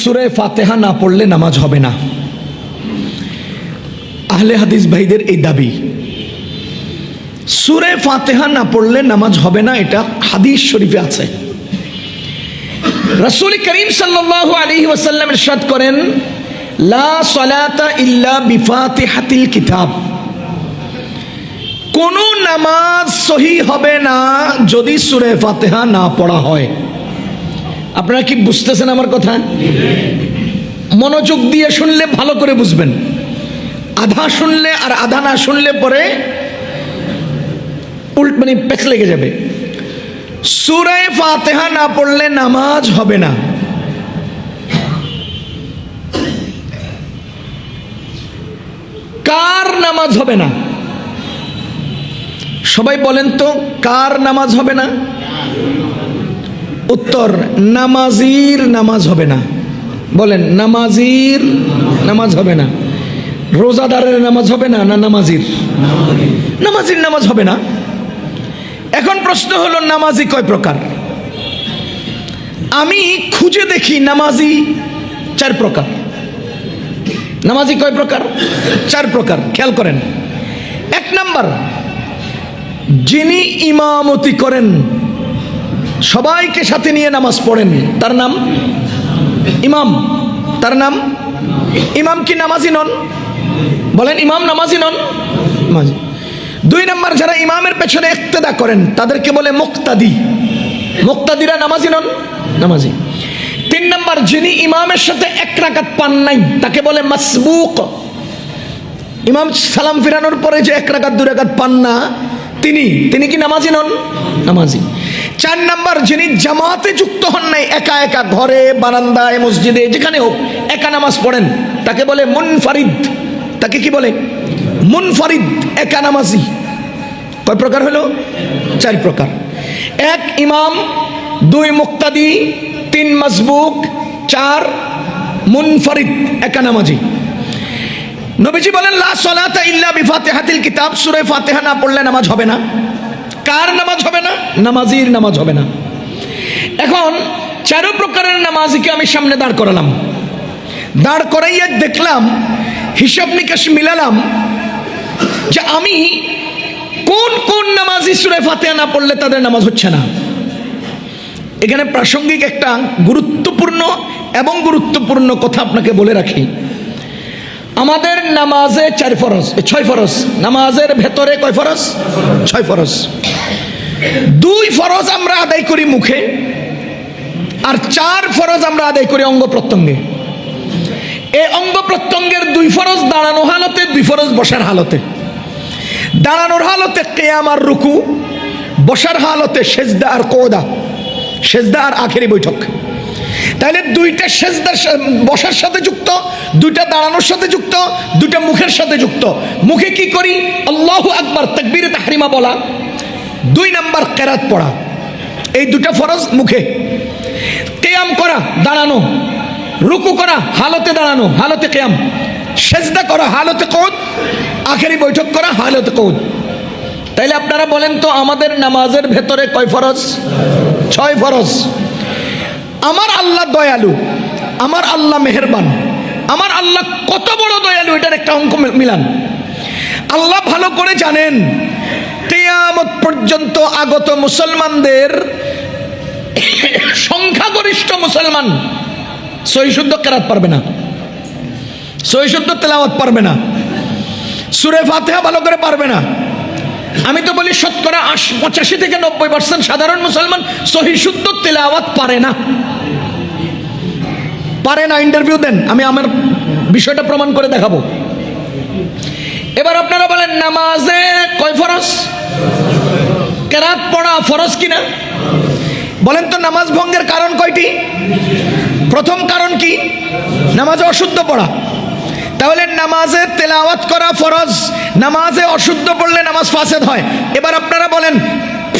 সূরা ফাতিহা না পড়লে নামাজ হবে না। আহলে হাদিস ভাইদের এই দাবি, সূরা ফাতিহা না পড়লে নামাজ হবে না, এটা হাদিস শরীফে আছে। রাসূল করিম সাল্লাল্লাহু আলাইহি ওয়াসাল্লাম ইরশাদ করেন, লা সালাতা ইল্লা বিফাতিহাতিল কিতাব, কোন নামাজ সহি হবে না যদি সূরা ফাতিহা না পড়া হয়। আপনারা কি বুঝতেছেন আমার কথা? মনোযোগ দিয়ে শুনলে ভালো করে বুঝবেন, আধা শুনলে আর আধা না শুনলে পরে মানে পেছ লেগে যাবে। সূরা ফাতিহা না পড়লে নামাজ হবে না। কার নামাজ হবে না? সবাই বলেন তো, কার নামাজ হবে না? উত্তর, নামাজির নামাজ হবে না। বলেন, নামাজির নামাজ হবে না। রোজাদারের নামাজ হবে না, না নামাজির? নামাজির নামাজ হবে না। এখন প্রশ্ন হলো, নামাজি কয় প্রকার? আমি খুঁজে দেখি নামাজি 4 প্রকার। নামাজি কয় প্রকার? 4 প্রকার। খেয়াল করেন। 1 নাম্বার, যিনি ইমামতি করেন, সবাইকে সাথে নিয়ে নামাজ পড়েন, তার নাম ইমাম। তার নাম ইমাম। কি নামাজি নন? বলেন, ইমাম নামাজি নন? নামাজি। 2 নাম্বার, যারা ইমামের পেছনে ইক্তেদা করেন তাদেরকে বলে মুক্তাদি। মুক্তাদিরা নামাজি নন? নামাজি। 3 নাম্বার, যিনি ইমামের সাথে 1 রাকাত পান নাই তাকে বলে মাসবুক। ইমাম সালাম ফিরানোর পরে যে 1 রাকাত 2 রাকাত পান না, তিনি কি নামাজি নন? নামাজি। 4 নাম্বার, যিনি জামাতে যুক্ত হন নাই, একা একা ঘরে, বারান্দায়, মসজিদে, যেখানে হোক একা নামাজ পড়েন, তাকে বলে মুনফারিদ। তাকে কি বলে? মুনফারিদ, একা নামাজি। কয় প্রকার হলো? 4 প্রকার। 1 ইমাম, 2 মুক্তাদি, 3 মাসবুক, 4 মুনফারিদ, একা নামাজি। নবীজি বলেন, লা সালাতা ইল্লা বিফাতিহাতিল কিতাব, সূরা ফাতিহা না পড়লে নামাজ হবে না। কার নামাজ হবে না? নামাজির নামাজ হবে না। এখন 4 প্রকারের নামাজিকে আমি সামনে দাঁড় করালাম। দাঁড় করাইয়া দেখলাম, হিসাব নিকাশ মিলালাম যে আমি কোন কোন নামাজি সূরা ফাতিহা না পড়লে তাদের নামাজ হচ্ছে না। এখানে প্রাসঙ্গিক একটা গুরুত্বপূর্ণ কথা আপনাকে বলে রাখি। আমাদের নামাজে 6 ফরজ। নামাজের ভেতরে কয় ফরজ? 6 ফরজ। 2 ফরজ আমরা আদায় করি মুখে, আর 4 ফরজ আমরা আদায় করি অঙ্গ প্রত্যঙ্গে। এই অঙ্গ প্রত্যঙ্গের 2 ফরজ দাঁড়ানো হালতে, 2 ফরজ বসার হালতে। দাঁড়ানোর হালতে কিয়াম আর রুকু, বসার হালতে সেজদা আর কোদা, সেজদা আর আখেরি বৈঠক। তাহলে 2টা সেজদা বসার সাথে যুক্ত, 2টা দাঁড়ানোর সাথে যুক্ত, 2টা মুখের সাথে যুক্ত। মুখে কি করি? আল্লাহু আকবার, তাকবীরে তাহরিমা বলা। 2 নাম্বার, কেরাত পড়া। এই 2টা ফরজ মুখে। কিয়াম করা, দাঁড়ানো। রুকু করা, হালতে দাঁড়ানো, হালতে কিয়াম। সেজদা করা, হালতে কুউদ। আখেরি বৈঠক করা, হালতে কুউদ। তাইলে আপনারা বলেন তো, আমাদের নামাজের ভেতরে কয় ফরজ? 6 ফরজ। আমার আল্লাহ দয়ালু, আমার আল্লাহ মেহেরবান, আমার আল্লাহ কত বড় দয়ালু, এটার একটা অঙ্ক মিলান। আল্লাহ ভালো করে জানেন, কিয়ামত পর্যন্ত আগত মুসলমানদের সংখ্যাগরিষ্ঠ মুসলমান সহিহ শুদ্ধ কেরাত পারবে না, সহিহ শুদ্ধ তেলাওয়াত পারবে না, সূরা ফাতিহা ভালো করে পারবে না। আমি তো বলি শতকরা 85 থেকে 90% সাধারণ মুসলমান সহিহ শুদ্ধ তেলাওয়াত পারে না। ইন্টারভিউ দেন, আমি আমার বিষয়টা প্রমাণ করে দেখাবো। এবার আপনারা বলেন, নামাজে কয় ফরজ? কেরাত পড়া ফরজ কিনা? বলেন তো, নামাজ ভঙ্গের কারণ কয়টি? প্রথম কারণ কি? নামাজে অশুদ্ধ পড়া। তাহলে নামাজে তেলাওয়াত করা ফরজ। নামাজে অশুদ্ধ পড়লে নামাজ ফাসেদ হয়। এবার আপনারা বলেন,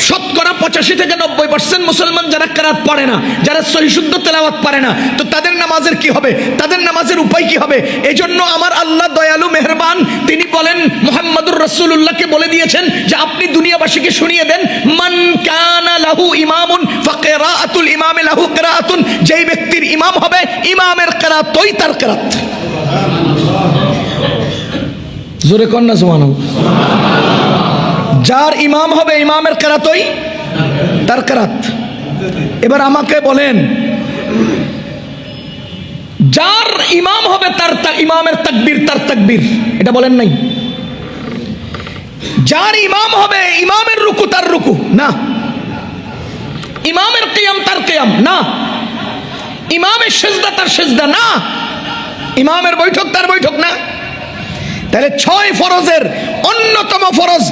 শতকরা 85-90% মুসলমান যারা কেরাত পড়ে না, যারা সহিহ শুদ্ধ তেলাওয়াত পারে না, তো তাদের নামাজের কি হবে? তাদের নামাজের উপায় কি হবে? এজন্য আমার আল্লাহ দয়ালু মেহেরবান, তিনি বলেন মুহাম্মদুর রাসূলুল্লাহকে বলে দিয়েছেন যে আপনি দুনিয়াবাসীকে শুনিয়ে দেন, মান কানা লাহু ইমামুন ফাকিরাআতুল ইমামি লাহু কিরাআতুন, যেই ব্যক্তির ইমাম হবে ইমামের কিরাতই তার কিরাত। জোরে কোন না সুবহানাল্লাহ। যার ইমাম হবে ইমামের কিরাতই তার কিরাত। এবার আমাকে বলেন, যার ইমাম হবে তার ইমামের তাকবীর তার তাকবীর, এটা বলেন নাই? যার ইমাম হবে ইমামের রুকু তার রুকু না, ইমামের কিয়াম তার কিয়াম না, ইমামের সিজদা তার সিজদা না, ইমামের বৈঠক তার বৈঠক না। তাহলে 6 ফরজের অন্যতম ফরজ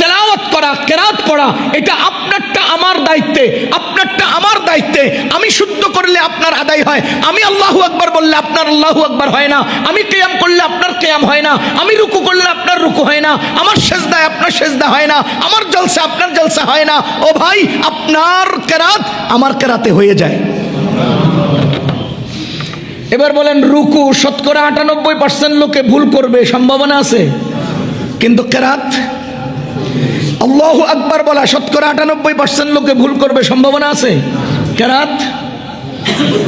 তেলাওয়াত করা, কেরাত পড়া, এটা আপনারটা আমার দায়িত্বে, আপনারটা আমার দায়িত্বে। আমি শুদ্ধ করলে আপনার আদায় হয়, আমি আল্লাহু আকবার বললে আপনার আল্লাহু আকবার হয় না, আমি কিয়াম করলে আপনার কিয়াম হয় না, আমি রুকু করলে আপনার রুকু হয় না, আমার সেজদায় আপনার সেজদা হয় না, আমার জলসা আপনার জলসা হয় না। ও ভাই, আপনার কেরাত আমার কেরাতে হয়ে যায়। এবার বলেন, রুকু শতকরা 98% লোকে ভুল করবে, সম্ভাবনা আছে, কিন্তু কেরাত আল্লাহু আকবার বলা শতকরা 98% লোকে ভুল করবে, সম্ভাবনা আছে, কেরাত।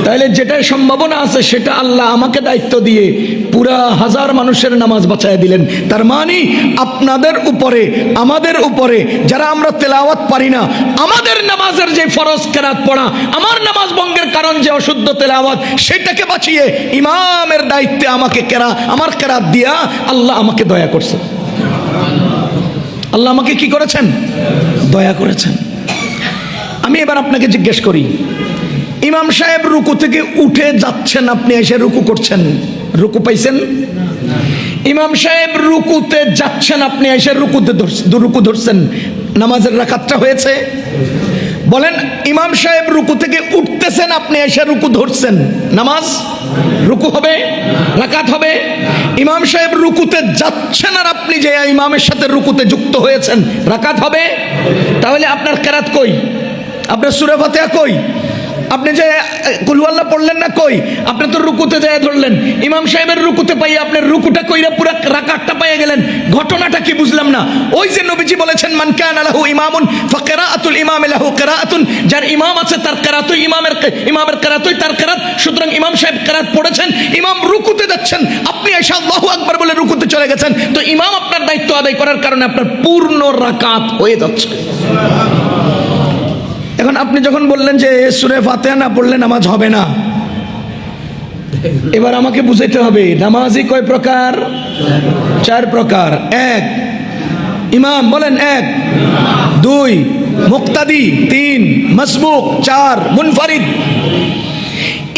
তাহলে যেটাই সম্ভাবনা আছে সেটা আল্লাহ আমাকে দায়িত্ব দিয়ে পুরা 1000 মানুষের নামাজ বাঁচায় দিলেন। তার মানে আপনাদের উপরে, আমাদের উপরে, যারা আমরা তেলাওয়াত পারি না, আমাদের নামাজের যে ফরজ কেরাত পড়া, আমার নামাজ ভঙ্গের কারণ যে অশুদ্ধ তেলাওয়াত, সেটাকে বাঁচিয়ে ইমামের দায়িত্বে আমাকে আমার কেরাত দিয়া আল্লাহ আমাকে দয়া করছে। আল্লাহ আমাকে কি করেছেন? দয়া করেছেন। আমি এবার আপনাকে জিজ্ঞেস করি, ইমাম সাহেব রুকু থেকে উঠে যাচ্ছেন, আপনি এসে রুকু করছেন, রুকু পাইছেন? ইমাম সাহেব রুকুতে যাচ্ছেন, আপনি এসে রুকু ধরছেন, নামাজের রাকাতটা হয়েছে? বলেন, ইমাম সাহেব রুকু থেকে উঠতেছেন, আপনি এসে রুকু ধরছেন, নামাজ রুকু হবে, রাকাত হবে? ইমাম সাহেব রুকুতে যাচ্ছেন আর আপনি যে ইমামের সাথে রুকুতে যুক্ত হয়েছেন, রাকাত হবে? তাহলে আপনার কেরাত কই? আপনার সূরা ফাতিহা কই? আপনি যে কুল হুয়াল্লাহ পড়লেন না, কই? আপনি তো রুকুতে যায় ধরলেন, ইমাম সাহেবের রুকুতে পাইয়া আপনি রুকুটা কইরা পুরো রাকাতটা পাইয়া গেলেন, ঘটনাটা কি বুঝলাম না। ওই যে নবীজি বলেছেন, মান কানা লাহু ইমামুন ফাকিরাআতুল ইমামি লাহু কিরাআতুন, যার ইমাম আছে তার কিরাতই ইমামের কিরাতই তার কিরাত। সুতরাং ইমাম সাহেব কিরাত পড়েছেন, ইমাম রুকুতে যাচ্ছেন, আপনি এসে আল্লাহু আকবার বলে রুকুতে চলে গেছেন, তো ইমাম আপনার দায়িত্ব আদায় করার কারণে আপনার পূর্ণ রাকাত হয়ে যাচ্ছে। এখন আপনি যখন বললেন যে সূরা ফাতিহা না পড়লে নামাজ হবে না, এবার আমাকে বুঝাইতে হবে নামাজই কয় প্রকার? 4 প্রকার। 1 ইমাম, বলেন 1, 2 মুক্তাদি, 3 মাসবুক, 4 মুনফারিদ।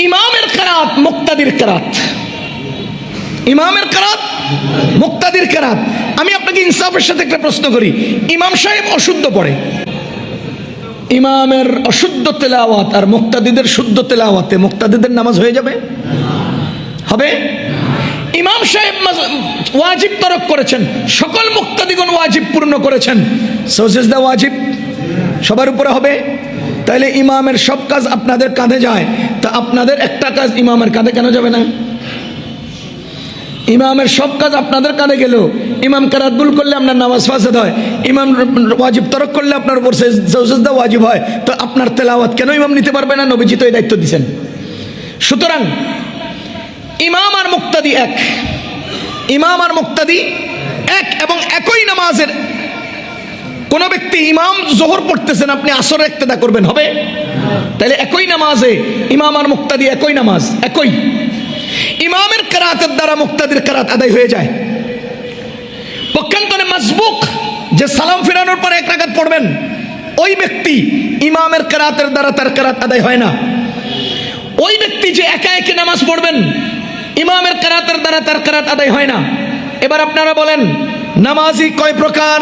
ইমামের কিরাত, মুক্তাদির কিরাত, ইমামের কিরাত, মুক্তাদির কিরাত। আমি আপনাকে ইনসাফের সাথে একটা প্রশ্ন করি, ইমাম সাহেব অশুদ্ধ পড়ে, ইমামের অশুদ্ধ তেলাওয়াত আর মুক্তাদিদের শুদ্ধ তেলাওয়াতে মুক্তাদিদের নামাজ হয়ে যাবে? হবে? ইমাম সাহেব ওয়াজিব তরক করেছেন, সকল মুক্তাদিগণ ওয়াজিব পূর্ণ করেছেন, সিজদা ওয়াজিব সবার উপরে হবে। তাহলে ইমামের সব কাজ আপনাদের কাঁধে যায়, তা আপনাদের একটা কাজ ইমামের কাঁধে কেন যাবে না? ইমামের সব কাজ আপনাদের কাঁধে গেল, ইমাম কেরাত ভুল করলে আপনার নামাজ ফাসাদ হয়, ইমাম ওয়াজিব তরক করলে আপনার উপর সিজদা ওয়াজিব হয়, তো আপনার তেলাওয়াত কেন ইমাম নিতে পারবে না? নবীজি তো এই দায়িত্ব দিয়েছেন। সুতরাং ইমাম আর মুক্তাদি এক, ইমাম আর মুক্তাদি এক, এবং একই নামাজের কোন ব্যক্তি ইমাম জোহর পড়তেছেন, আপনি আসর ইক্তেদা করবেন, হবে? তাহলে একই নামাজে ইমাম আর মুক্তাদি একই নামাজ, একই। ইমামের কিরাতের দ্বারা মুক্তাদির কিরাত আদায় হয়ে যায়। পক্ষান্তরে মাসবুক, যে সালাম ফেরানোর পরে 1 রাকাত পড়বেন, ওই ব্যক্তি ইমামের কিরাতের দ্বারা তার কিরাত আদায় হয় না। ওই ব্যক্তি যে একা একা নামাজ পড়বেন, ইমামের কিরাতের দ্বারা তার কিরাত আদায় হয় না। এবার আপনারা বলেন, নামাজি কয় প্রকার?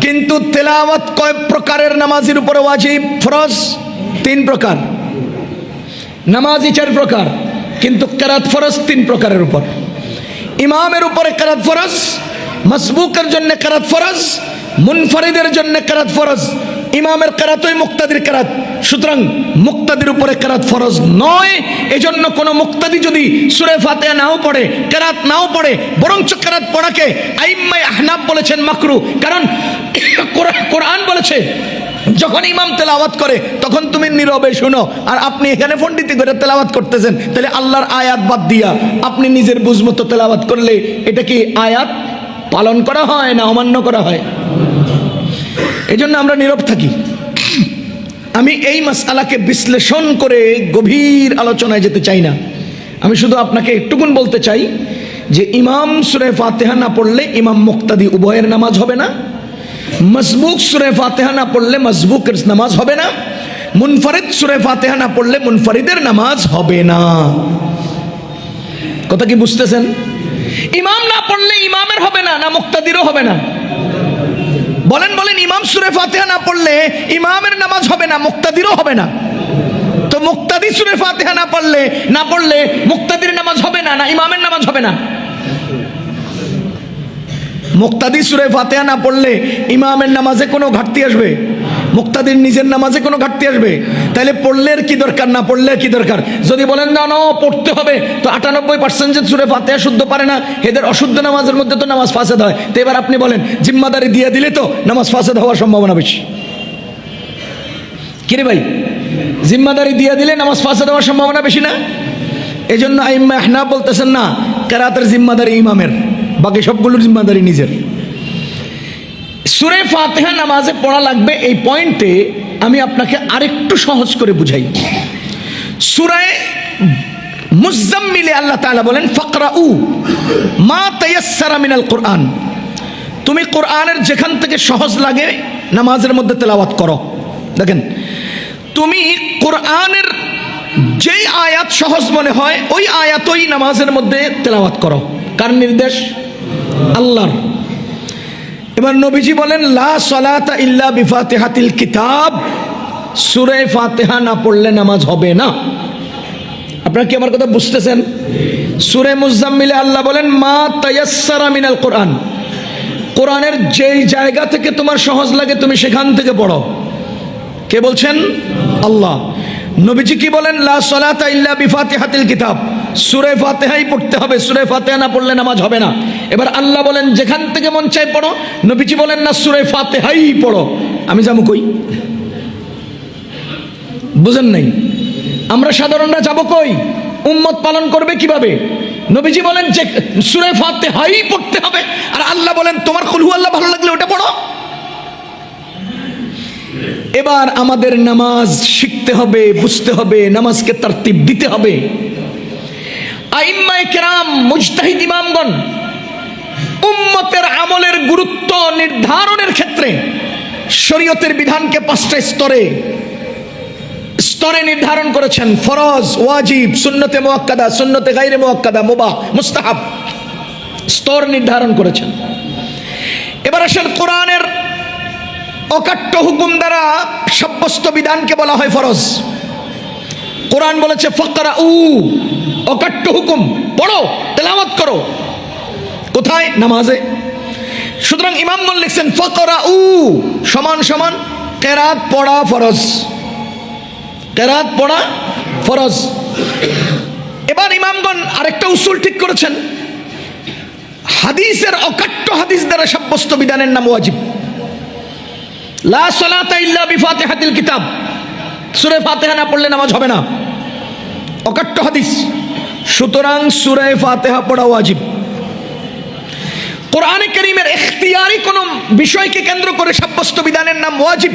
কিন্তু তেলাওয়াত কয় প্রকারের নামাজির উপরে ওয়াজিব ফরজ? 3 প্রকার। নামাজি 4 প্রকার, কিন্তু কিরাত ফরজ 3 প্রকারের উপর। ইমামের উপরে কিরাত ফরজ, মাসবুকের জন্য কিরাত ফরজ, মুনফারিদের জন্য কেরাত ফরজ, ইমামের কেরাতই মুক্তাদির কেরাত। সুতরাং মুক্তাদির উপরে কেরাত ফরজ নয়। এজন্য কোনো মুক্তাদি যদি সূরা ফাতিহা নাও পড়ে, কেরাত নাও পড়ে, বরঞ্চ কেরাত পড়াকে আইম্মায়ে আহনাফ বলেছেন মাকরু। কারণ কোরআন বলেছে যখন ইমাম তেলাওয়াত করে তখন তুমি নীরবে শুনো, আর আপনি এখানে পণ্ডিতি করে তেলাওয়াত করতেছেন। তাহলে আল্লাহর আয়াত বাদ দিয়া আপনি নিজের বুঝমতো তেলাওয়াত করলে এটা কি আয়াত পালন করা হয় না অমান্য করা হয়? এজন্য আমরা নীরব থাকি। আমি এই মাসআলাকে বিশ্লেষণ করে গভীর আলোচনায় যেতে চাই না। আমি শুধু আপনাকে একটুকুন বলতে চাই যে ইমাম সূরা ফাতিহা না পড়লে ইমাম মুক্তাদি উভয়ের নামাজ হবে না। মসবুক সূরা ফাতিহা না পড়লে মসবুকের নামাজ হবে না। মুনফারিদ সূরা ফাতিহা না পড়লে মুনফারিদের নামাজ হবে না। কথা কি বুঝতেছেন? ইমাম না পড়লে ইমামের হবে না, না মুক্তাদিরও হবে না? বলেন বলেন, ইমাম সূরা ফাতিহা না পড়লে ইমামের নামাজ হবে না, মুক্তাদিরও হবে না। তো মুক্তাদি সূরা ফাতিহা না পড়লে মুক্তাদির নামাজ হবে না, না ইমামের নামাজ হবে না? মুক্তাদি সূরা ফাতিহা না পড়লে ইমামের নামাজে কোনো ঘাটতি আসবে? মুক্তাদির নিজের নামাজে কোনো ঘাটতি আসবে? তাহলে পড়লে কি দরকার, না পড়লে কি দরকার? যদি বলেন না না পড়তে হবে, তো 98% যে সূরা ফাতিহা শুদ্ধ পারে না, এদের অশুদ্ধ নামাজের মধ্যে তো নামাজ ফাসেদ হয়। তো এবার আপনি বলেন জিম্মাদারি দিয়ে দিলে তো নামাজ ফাসেদ হওয়ার সম্ভাবনা বেশি। কিরে ভাই, জিম্মাদারি দিয়ে দিলে নামাজ ফাসেদ হওয়ার সম্ভাবনা বেশি না? এই জন্য আইম্মায়ে আহনাফ বলতেছেন না, কেরাতের জিম্মাদারি ইমামের, বাকি সবগুলোর জিম্মাদারি নিজের। সূরা ফাতিহা নামাজে পড়া লাগবে, এই পয়েন্টে আমি আপনাকে আরেকটু সহজ করে বুঝাই। সূরা মুজাম্মিলে আল্লাহ তাআলা বলেন ফাকরাউ মা তায়াসসারা মিনাল কোরআন, তুমি কোরআনের যেখান থেকে সহজ লাগে নামাজের মধ্যে তেলাওয়াত করো। দেখেন, তুমি কোরআনের যেই আয়াত সহজ মনে হয় ওই আয়াতই নামাজের মধ্যে তেলাওয়াত করো। কার নির্দেশ? আল্লাহর। এবার নবীজি বলেন লা সালাতা ইল্লা বিফাতিহাতিল কিতাব, সূরা ফাতিহা না পড়লে নামাজ হবে না। আপনারা কি আমার কথা বুঝতেছেন? সূরা মুজাম্মিলে আল্লাহ বলেন মা তায়াসসারা মিনাল কোরআন, কোরআনের যেই জায়গা থেকে তোমার সহজ লাগে তুমি সেখান থেকে পড়ো। কে বলছেন? আল্লাহ। নবীজি কি বলেন? লা সালাতা ইল্লা বিফাতিহাতিল কিতাব, সূরা ফাতিহাই পড়তে হবে, সূরা ফাতিহা না পড়লে নামাজ হবে না। এবার আল্লাহ বলেন যেখান থেকে মন চায় পড়ো, নবীজি বলেন না সূরা ফাতিহাই পড়ো। আমি যাবো কই? বুঝেন নাই? আমরা সাধারণরা যাব কই? উম্মত পালন করবে কিভাবে? নবীজি বলেন যে সূরা ফাতিহাই পড়তে হবে, আর আল্লাহ বলেন তোমার কুল হুয়াল্লাহ ভালো লাগলে ওটা পড়ো। এবার আমাদের নামাজ শিখতে হবে, বুঝতে হবে, নামাজকে তারতিব দিতে হবে। আইম্মায়ে কেরাম, মুজতাহিদ ইমামগণ উম্মতের আমলের গুরুত্ব নির্ধারণের ক্ষেত্রে শরীয়তের বিধানকে 5টা স্তরে নির্ধারণ করেছেন। ফরজ, ওয়াজিব, সুন্নতে মুআক্কাদা, সুন্নতে গায়রে মুআক্কাদা, মুবাহ, মুস্তাহাব স্তর নির্ধারণ করেছেন। এবার আসেন কোরআনের অকাট্য হুকুম দ্বারা সাব্যস্ত বিধানকে বলা হয় ফরজ। কোরআন বলেছে ফাকরাউ, অকাট্য হুকুম, পড়ো, তেলাওয়াত করো। কোথায়? নামাজে। সুতরাং ইমামগণ লিখছেন ফাকরাউ সমান সমান কেরাত পড়া ফরজ, কেরাত পড়া ফরজ। এবার ইমামগণ আরেকটা উসুল ঠিক করেছেন, হাদিসের অকাট্য হাদিস দ্বারা সাব্যস্ত বিধানের নাম ওয়াজিব। লা সালাতা ইল্লা বিফাতিহাতিল কিতাব, সূরা ফাতিহা না পড়লে নামাজ হবে না, অকাট্য হাদিস। সুতরাং সূরা ফাতিহা পড়া ওয়াজিব। কোরআনে কারীমের ইখতিয়ারি কোন বিষয়কে কেন্দ্র করে সাব্যস্ত বিধানের নাম ওয়াজিব।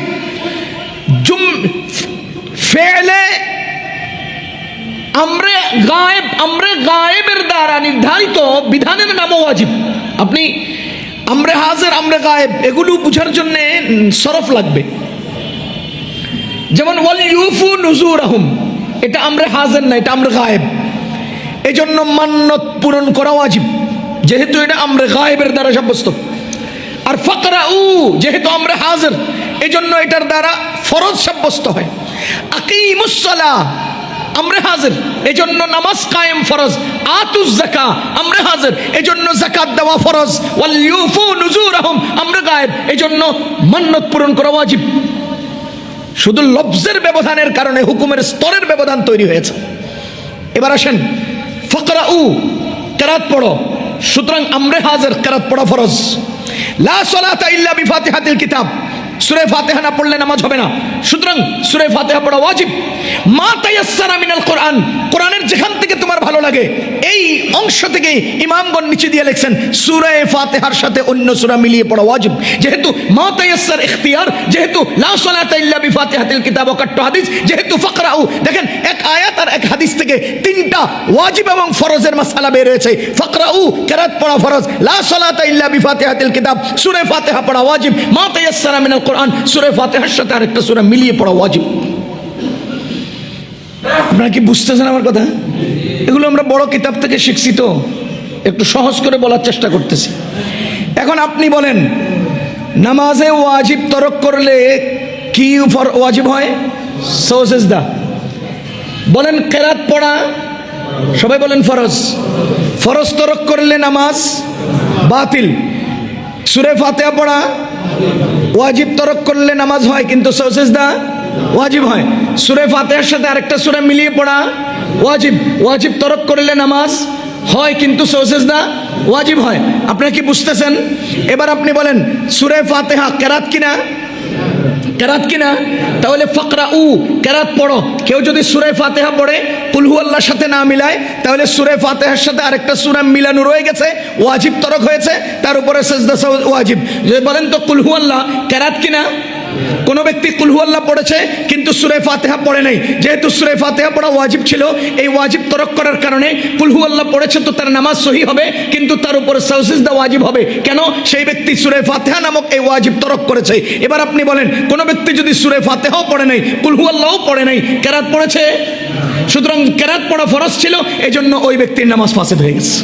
ফেলে আমরে গায়েবের দ্বারা নির্ধারিত বিধানের নাম ওয়াজিব। আপনি আমরে হাজির, আমরে গায়েব এগুলো বুঝার জন্য সরফ লাগবে। যেমন ওয়াল ইউফু নুজুরাহুম, এটা আমরে হাজির না, এটা আমরে গায়েব। এজন্য মান্নত পূরণ করা ওয়াজিব, যেহেতু এটা আমরে গায়েবের দ্বারা সাব্যস্ত। আর ফাকরাউ যেহেতু আমরে হাজির, এজন্য এটার দ্বারা ফরজ সাব্যস্ত হয়। আকিমুস সালাহ, আমরা হাজির, এজন্য নামাজ কায়েম ফরজ। আতুজ যাকা, আমরা হাজির, এজন্য যাকাত দেওয়া ফরজ। ওয়াল ইউফু নুজুরহুম, আমরা গায়েব, এজন্য মান্নত পূরণ করা ওয়াজিব। শুধু লফজের ব্যবধানের কারণে হুকুমের স্তরের ব্যবধান তৈরি হয়েছে। এবার আসেন ফাকরাউ, কেরাত পড়ো। সুতরাং আমরা হাজির, কেরাত পড়া ফরজ। লা সালাতা ইল্লা বিফাতিহাতিল কিতাব, সূরা ফাতিহা না পড়লে নামাজ হবে না। সুতরাং সূরা ফাতিহা পড়া ওয়াজিব। মা তায়াসসারা মিনাল কোরআন, কোরআনের যেখান থেকে তোমার ভালো লাগে এই অংশ থেকে ইমামগণ নিচে দিয়ে লিখছেন সূরা ফাতিহার সাথে অন্য সূরা মিলিয়ে পড়া ওয়াজিব। যেহেতু মা তায়াসসার ইখতিয়ার, যেহেতু লা সালাতা ইল্লা বিফাতিহাতিল কিতাব কাট্ট হাদিস, যেহেতু ফাকরাউ, দেখেন এক আয়াত আর এক হাদিস থেকে তিনটা ওয়াজিব এবং ফরজের মাসআলা বের হয়েছে। ফাকরাউ, কেরাত পড়া ফরজ। লা সালাতা ইল্লা বিফাতিহাতিল কিতাব, সূরা ফাতিহা পড়া ওয়াজিব। মা তায়াসসারা মিনাল কোরআন, সূরা ফাতিহার সাথে আরেকটা সূরা মিলিয়ে পড়া ওয়াজিব। আপনারা কি বুঝতেছেন আমার কথা? এগুলো আমরা বড় কিতাব থেকে শিখছি, তো একটু সহজ করে বলার চেষ্টা করতেছি। এখন আপনি বলেন নামাজে ওয়াজিব তরক করলে কি ওয়াজিব হয়? সাজদা। বলেন কেরাত পড়া, সবাই বলেন ফরজ। ফরজ তরক করলে নামাজ বাতিল। সূরা ফাতিহা পড়া ওয়াজিব তরক করলে নামাজ হয়, কিন্তু সাজদা ওয়াজিব হয়। সূরা ফাতিহার সাথে আরেকটা সূরা মিলিয়ে পড়া ওয়াজিব। ওয়াজিব তরক করলে নামাজ হয়, কিন্তু সাজদা ওয়াজিব হয়। আপনারা কি বুঝতেছেন? এবার আপনি বলেন সূরা ফাতিহা কেরাত কিনা? কেরাত কিনা? তাহলে ফাকরাউ, কেরাত পড়ো। কেউ যদি সূরা ফাতিহা পড়ে কুল হুয়াল্লাহর সাথে না মিলায়, তাহলে সূরা ফাতিহার সাথে আরেকটা সূরা মিলানো রয়ে গেছে, ওয়াজিব তরক হয়েছে, তার উপরে সিজদা ওয়াজিব। যদি বলেন তো কুল হুয়াল্লাহ কেরাত কিনা? কোন ব্যক্তি কুল হুয়াল্লাহ পড়েছে কিন্তু সূরা ফাতিহা পড়ে নাই, যেহেতু সূরা ফাতিহা পড়া ওয়াজিব ছিল, এই ওয়াজিব তরক করার কারণে কুল হুয়াল্লাহ পড়েছে, তো তার নামাজ সহি হবে, কিন্তু তার উপরে সিজদা ওয়াজিব হবে। কেন? সেই ব্যক্তি সূরা ফাতিহা নামক এই ওয়াজিব তরক করেছে। এবার আপনি বলেন কোন ব্যক্তি যদি সূরা ফাতিহাও পড়ে নাই, কুল হুয়াল্লাহও পড়ে নাই, কেরাত পড়েছে, সুতরাং কেরাত পড়া ফরজ ছিল, এজন্য ওই ব্যক্তির নামাজ ফাসিদ হয়ে গেছে।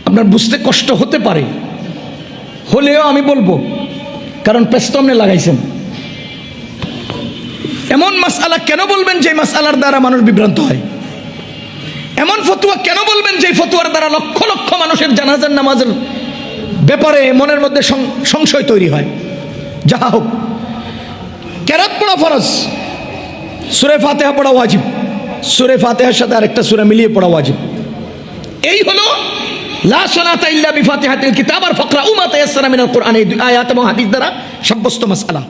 আপনার বুঝতে কষ্ট হতে পারে, হলেও আমি বলবো, কারণ পেস্তমনে লাগাইছেন। এমন মাসআলা কেন বলবেন যে মাসআলার দ্বারা মানুষ বিভ্রান্ত হয়? এমন ফতোয়া কেন বলবেন যে ফতোয়ার দ্বারা লক্ষ লক্ষ মানুষের জানাজার নামাজের ব্যাপারে মনের মধ্যে সংশয় তৈরি হয়? যাহা হোক, কেরাত পড়া ফরজ, সূরা ফাতিহা পড়া ওয়াজিব, সূরা ফাতিহার সাথে আরেকটা সূরা মিলিয়ে পড়া ওয়াজিব। এই হলো লা সালাতা ইল্লা বিফাতিহাতিল কিতাব আর ফাকরাউ মা তায়াসসারা মিনাল কোরআন, এই আয়াত এবং হাদিস দ্বারা সাব্যস্ত মাসআলা।